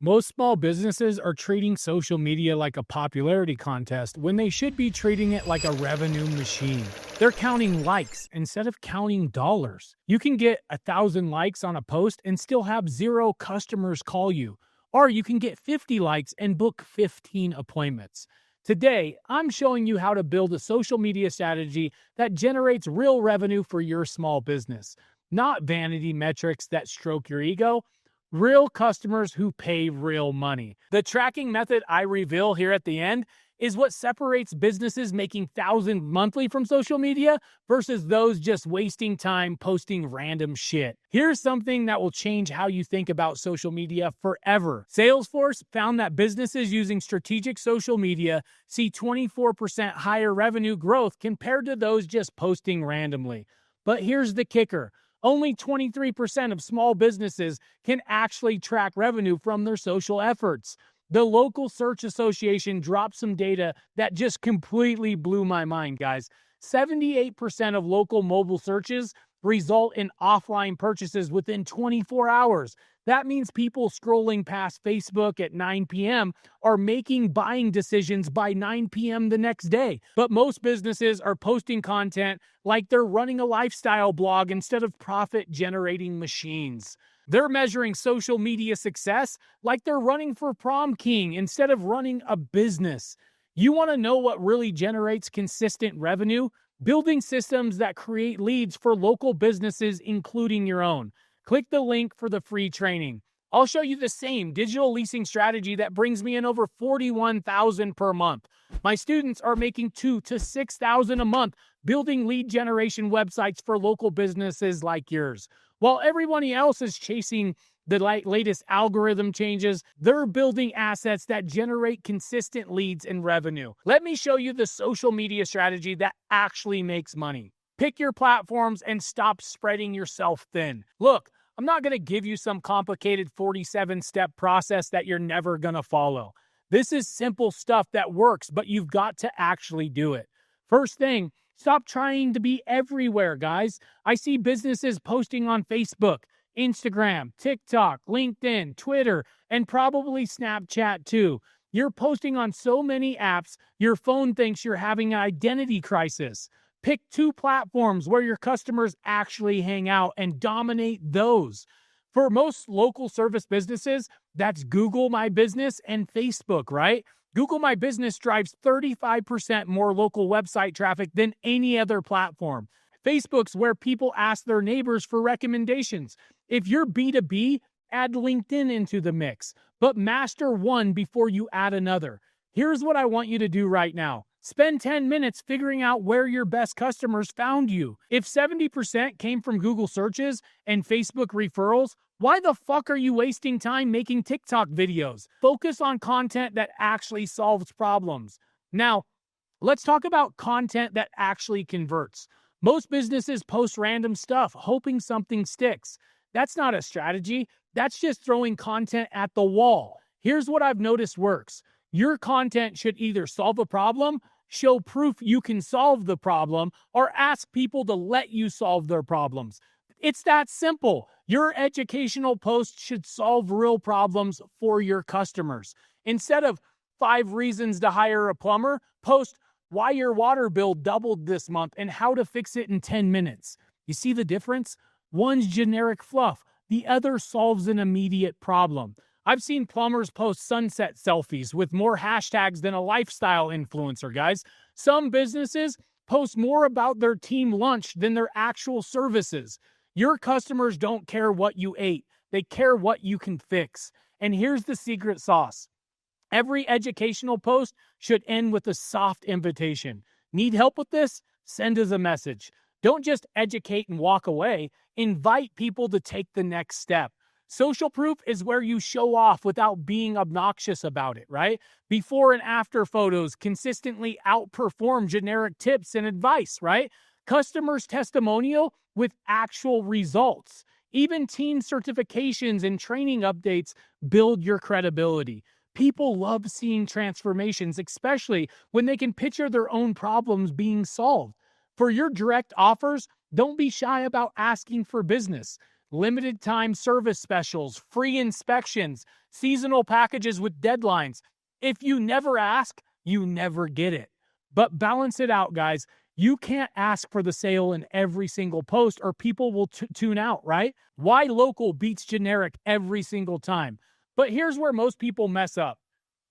Most small businesses are treating social media like a popularity contest when they should be treating it like a revenue machine. They're counting likes instead of counting dollars. You can get 1,000 likes on a post and still have zero customers call you. Or you can get 50 likes and book 15 appointments. Today, I'm showing you how to build a social media strategy that generates real revenue for your small business. Not vanity metrics that stroke your ego, real customers who pay real money. The tracking method I reveal here at the end is what separates businesses making thousands monthly from social media versus those just wasting time posting random shit. Here's something that will change how you think about social media forever. Salesforce found that businesses using strategic social media see 24% higher revenue growth compared to those just posting randomly. But here's the kicker. Only 23% of small businesses can actually track revenue from their social efforts. The Local Search Association dropped some data that just completely blew my mind, guys. 78% of local mobile searches result in offline purchases within 24 hours. That means people scrolling past Facebook at 9 p.m. are making buying decisions by 9 p.m. the next day. But most businesses are posting content like they're running a lifestyle blog instead of profit-generating machines. They're measuring social media success like they're running for prom king instead of running a business. You want to know what really generates consistent revenue? Building systems that create leads for local businesses, including your own. Click the link for the free training. I'll show you the same digital leasing strategy that brings me in over $41,000 per month. My students are making $2,000 to $6,000 a month building lead generation websites for local businesses like yours. While everybody else is chasing the latest algorithm changes, they're building assets that generate consistent leads and revenue. Let me show you the social media strategy that actually makes money. Pick your platforms and stop spreading yourself thin. Look, I'm not going to give you some complicated 47-step process that you're never going to follow. This is simple stuff that works, but you've got to actually do it. First thing, stop trying to be everywhere, guys. I see businesses posting on Facebook, Instagram, TikTok, LinkedIn, Twitter, and probably Snapchat too. You're posting on so many apps, your phone thinks you're having an identity crisis. Pick 2 platforms where your customers actually hang out and dominate those. For most local service businesses, that's Google My Business and Facebook, right? Google My Business drives 35% more local website traffic than any other platform. Facebook's where people ask their neighbors for recommendations. If you're B2B, add LinkedIn into the mix, but master one before you add another. Here's what I want you to do right now. Spend 10 minutes figuring out where your best customers found you. If 70% came from Google searches and Facebook referrals, why the fuck are you wasting time making TikTok videos? Focus on content that actually solves problems. Now, let's talk about content that actually converts. Most businesses post random stuff, hoping something sticks. That's not a strategy. That's just throwing content at the wall. Here's what I've noticed works. Your content should either solve a problem, show proof you can solve the problem, or ask people to let you solve their problems. It's that simple. Your educational post should solve real problems for your customers. Instead of 5 reasons to hire a plumber, post why your water bill doubled this month and how to fix it in 10 minutes. You see the difference? One's generic fluff. The other solves an immediate problem. I've seen plumbers post sunset selfies with more hashtags than a lifestyle influencer, guys. Some businesses post more about their team lunch than their actual services. Your customers don't care what you ate. They care what you can fix. And here's the secret sauce. Every educational post should end with a soft invitation. Need help with this? Send us a message. Don't just educate and walk away. Invite people to take the next step. Social proof is where you show off without being obnoxious about it, right? Before and after photos consistently outperform generic tips and advice, right? Customers' testimonial with actual results. Even team certifications and training updates build your credibility. People love seeing transformations, especially when they can picture their own problems being solved. For your direct offers, don't be shy about asking for business. limited time service specials, free inspections, seasonal packages with deadlines. If you never ask, you never get it. But balance it out, guys. You can't ask for the sale in every single post or people will tune out, right? Why local beats generic every single time? But here's where most people mess up.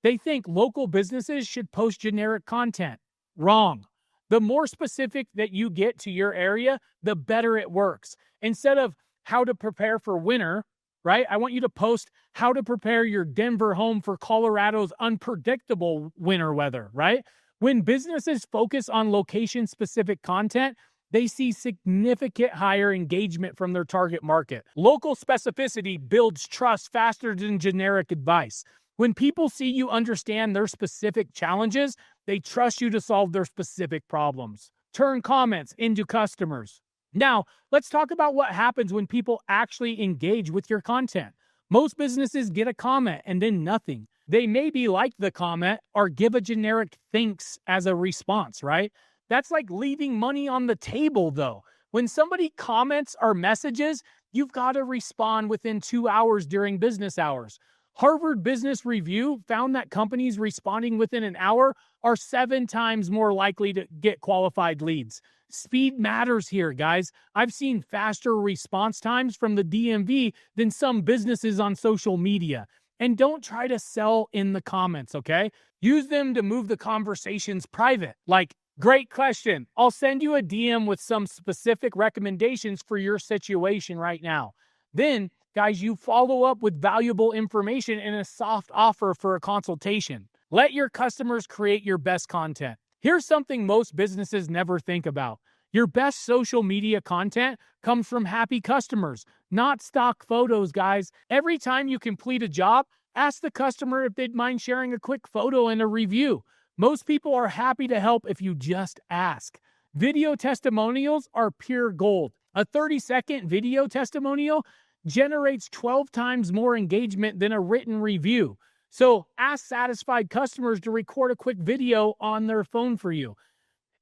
They think local businesses should post generic content. Wrong. The more specific that you get to your area, the better it works. Instead of how to prepare for winter, right? I want you to post how to prepare your Denver home for Colorado's unpredictable winter weather, right? When businesses focus on location-specific content, they see significant higher engagement from their target market. Local specificity builds trust faster than generic advice. When people see you understand their specific challenges, they trust you to solve their specific problems. Turn comments into customers. Now, let's talk about what happens when people actually engage with your content. Most businesses get a comment and then nothing. They maybe like the comment or give a generic thanks as a response, right? That's like leaving money on the table, though. When somebody comments or messages, you've got to respond within 2 hours during business hours. Harvard Business Review found that companies responding within an hour are 7 times more likely to get qualified leads. Speed matters here, guys. I've seen faster response times from the DMV than some businesses on social media. And don't try to sell in the comments, okay? Use them to move the conversations private. Like, great question. I'll send you a DM with some specific recommendations for your situation right now. Then, guys, you follow up with valuable information and a soft offer for a consultation. Let your customers create your best content. Here's something most businesses never think about. Your best social media content comes from happy customers, not stock photos, guys. Every time you complete a job, ask the customer if they'd mind sharing a quick photo and a review. Most people are happy to help if you just ask. Video testimonials are pure gold. A 30-second video testimonial generates 12 times more engagement than a written review. So ask satisfied customers to record a quick video on their phone for you.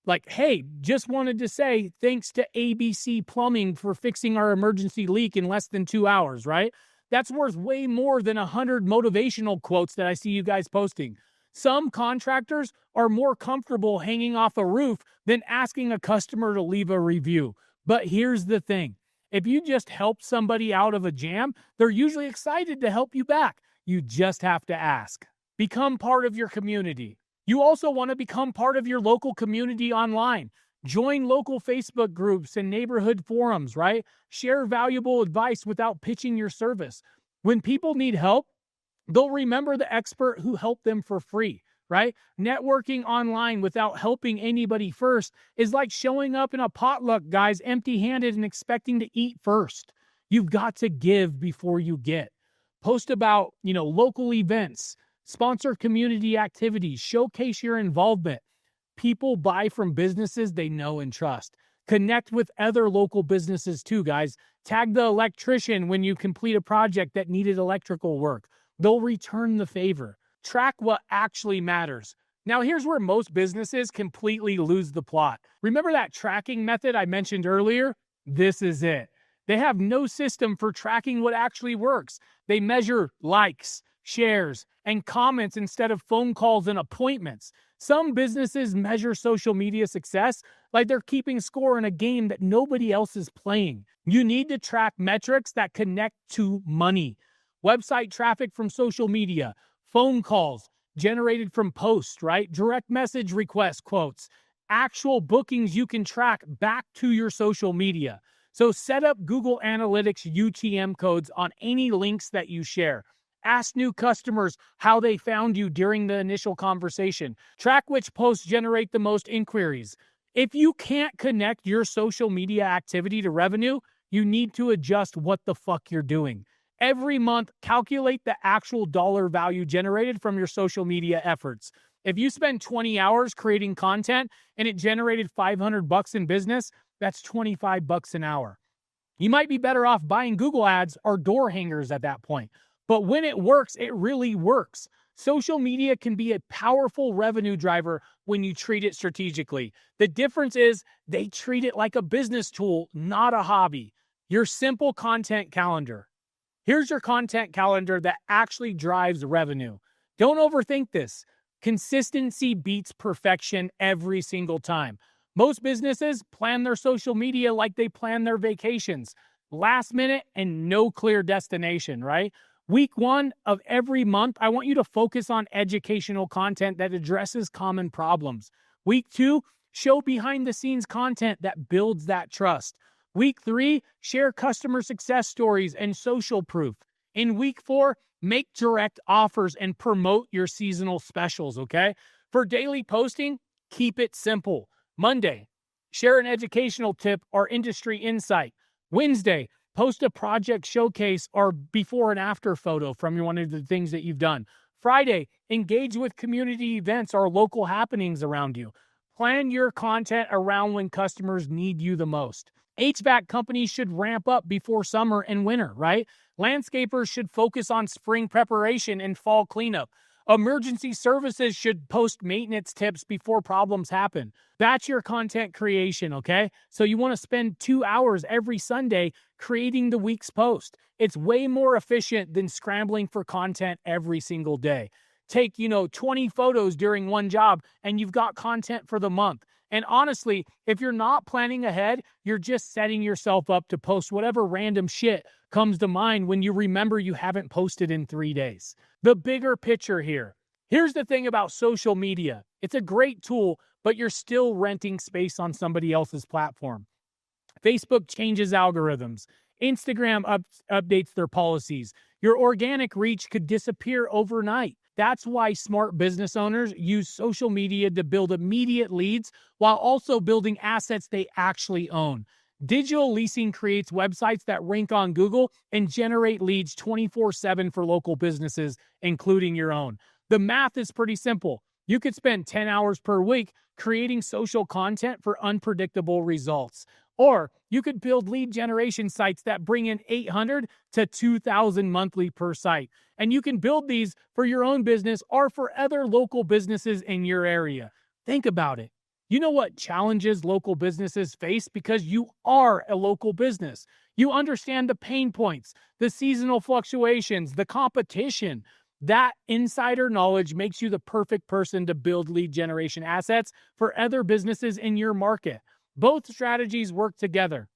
Like, hey, just wanted to say thanks to ABC Plumbing for fixing our emergency leak in less than 2 hours, right? That's worth way more than 100 motivational quotes that I see you guys posting. Some contractors are more comfortable hanging off a roof than asking a customer to leave a review. But here's the thing. If you just help somebody out of a jam, they're usually excited to help you back. You just have to ask. Become part of your community. You also want to become part of your local community online. Join local Facebook groups and neighborhood forums, right? Share valuable advice without pitching your service. When people need help, they'll remember the expert who helped them for free, right? Networking online without helping anybody first is like showing up in a potluck, guys, empty-handed and expecting to eat first. You've got to give before you get. Post about, local events, sponsor community activities, showcase your involvement. People buy from businesses they know and trust. Connect with other local businesses too, guys. Tag the electrician when you complete a project that needed electrical work. They'll return the favor. Track what actually matters. Now, here's where most businesses completely lose the plot. Remember that tracking method I mentioned earlier? This is it. They have no system for tracking what actually works. They measure likes, shares, and comments instead of phone calls and appointments. Some businesses measure social media success like they're keeping score in a game that nobody else is playing. You need to track metrics that connect to money. Website traffic from social media, phone calls generated from posts, right? Direct message request quotes, actual bookings you can track back to your social media. So set up Google Analytics UTM codes on any links that you share. Ask new customers how they found you during the initial conversation. Track which posts generate the most inquiries. If you can't connect your social media activity to revenue, you need to adjust what the fuck you're doing. Every month, calculate the actual dollar value generated from your social media efforts. If you spend 20 hours creating content and it generated $500 in business, that's $25 an hour. You might be better off buying Google ads or door hangers at that point. But when it works, it really works. Social media can be a powerful revenue driver when you treat it strategically. The difference is they treat it like a business tool, not a hobby. Your simple content calendar. Here's your content calendar that actually drives revenue. Don't overthink this. Consistency beats perfection every single time. Most businesses plan their social media like they plan their vacations, last minute and no clear destination, right? Week 1 of every month, I want you to focus on educational content that addresses common problems. Week 2, show behind the scenes content that builds that trust. Week 3, share customer success stories and social proof. In week 4, make direct offers and promote your seasonal specials, okay? For daily posting, keep it simple. Monday, share an educational tip or industry insight. Wednesday, post a project showcase or before and after photo from one of the things that you've done. Friday, engage with community events or local happenings around you. Plan your content around when customers need you the most. HVAC companies should ramp up before summer and winter, right? Landscapers should focus on spring preparation and fall cleanup. Emergency services should post maintenance tips before problems happen. That's your content creation, okay? So you want to spend 2 hours every Sunday creating the week's post. It's way more efficient than scrambling for content every single day. Take, 20 photos during one job and you've got content for the month. And honestly, if you're not planning ahead, you're just setting yourself up to post whatever random shit comes to mind when you remember you haven't posted in 3 days. The bigger picture here. Here's the thing about social media. It's a great tool, but you're still renting space on somebody else's platform. Facebook changes algorithms. Instagram updates their policies. Your organic reach could disappear overnight. That's why smart business owners use social media to build immediate leads while also building assets they actually own. Digital leasing creates websites that rank on Google and generate leads 24/7 for local businesses, including your own. The math is pretty simple. You could spend 10 hours per week creating social content for unpredictable results. Or you could build lead generation sites that bring in 800 to 2,000 monthly per site. And you can build these for your own business or for other local businesses in your area. Think about it. You know what challenges local businesses face because you are a local business. You understand the pain points, the seasonal fluctuations, the competition. That insider knowledge makes you the perfect person to build lead generation assets for other businesses in your market. Both strategies work together.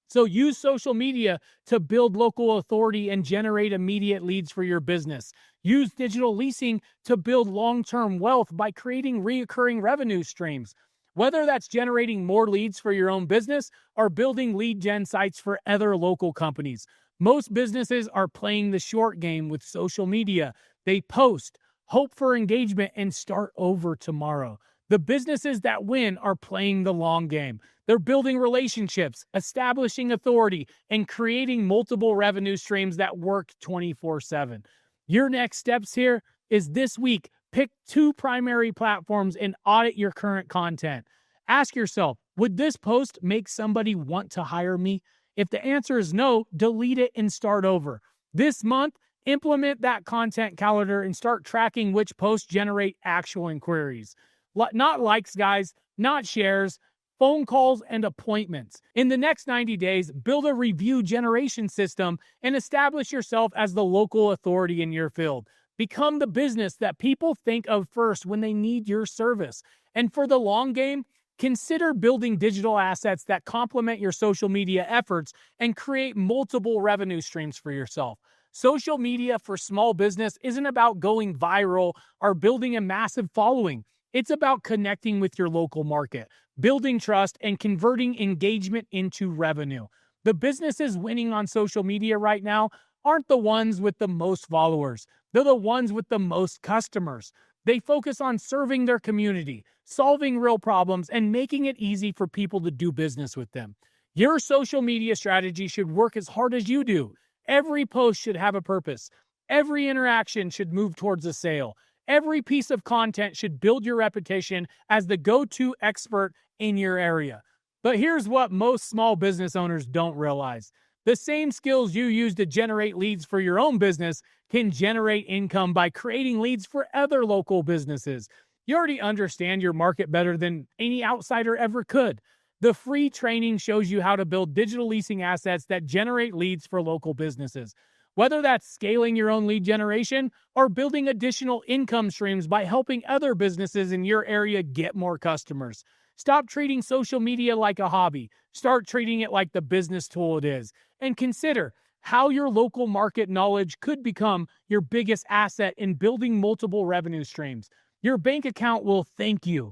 So use social media to build local authority and generate immediate leads for your business. Use digital leasing to build long-term wealth by creating recurring revenue streams. Whether that's generating more leads for your own business or building lead gen sites for other local companies. Most businesses are playing the short game with social media. They post, hope for engagement, and start over tomorrow. The businesses that win are playing the long game. They're building relationships, establishing authority, and creating multiple revenue streams that work 24/7. Your next steps here is this week, pick 2 primary platforms and audit your current content. Ask yourself, would this post make somebody want to hire me? If the answer is no, delete it and start over. This month, implement that content calendar and start tracking which posts generate actual inquiries. Not likes, guys, not shares, phone calls, and appointments. In the next 90 days, build a review generation system and establish yourself as the local authority in your field. Become the business that people think of first when they need your service. And for the long game, consider building digital assets that complement your social media efforts and create multiple revenue streams for yourself. Social media for small business isn't about going viral or building a massive following. It's about connecting with your local market, building trust, and converting engagement into revenue. The businesses winning on social media right now aren't the ones with the most followers. They're the ones with the most customers. They focus on serving their community, solving real problems, and making it easy for people to do business with them. Your social media strategy should work as hard as you do. Every post should have a purpose. Every interaction should move towards a sale. Every piece of content should build your reputation as the go-to expert in your area. But here's what most small business owners don't realize. The same skills you use to generate leads for your own business can generate income by creating leads for other local businesses. You already understand your market better than any outsider ever could. The free training shows you how to build digital leasing assets that generate leads for local businesses. Whether that's scaling your own lead generation or building additional income streams by helping other businesses in your area get more customers. Stop treating social media like a hobby. Start treating it like the business tool it is. And consider how your local market knowledge could become your biggest asset in building multiple revenue streams. Your bank account will thank you.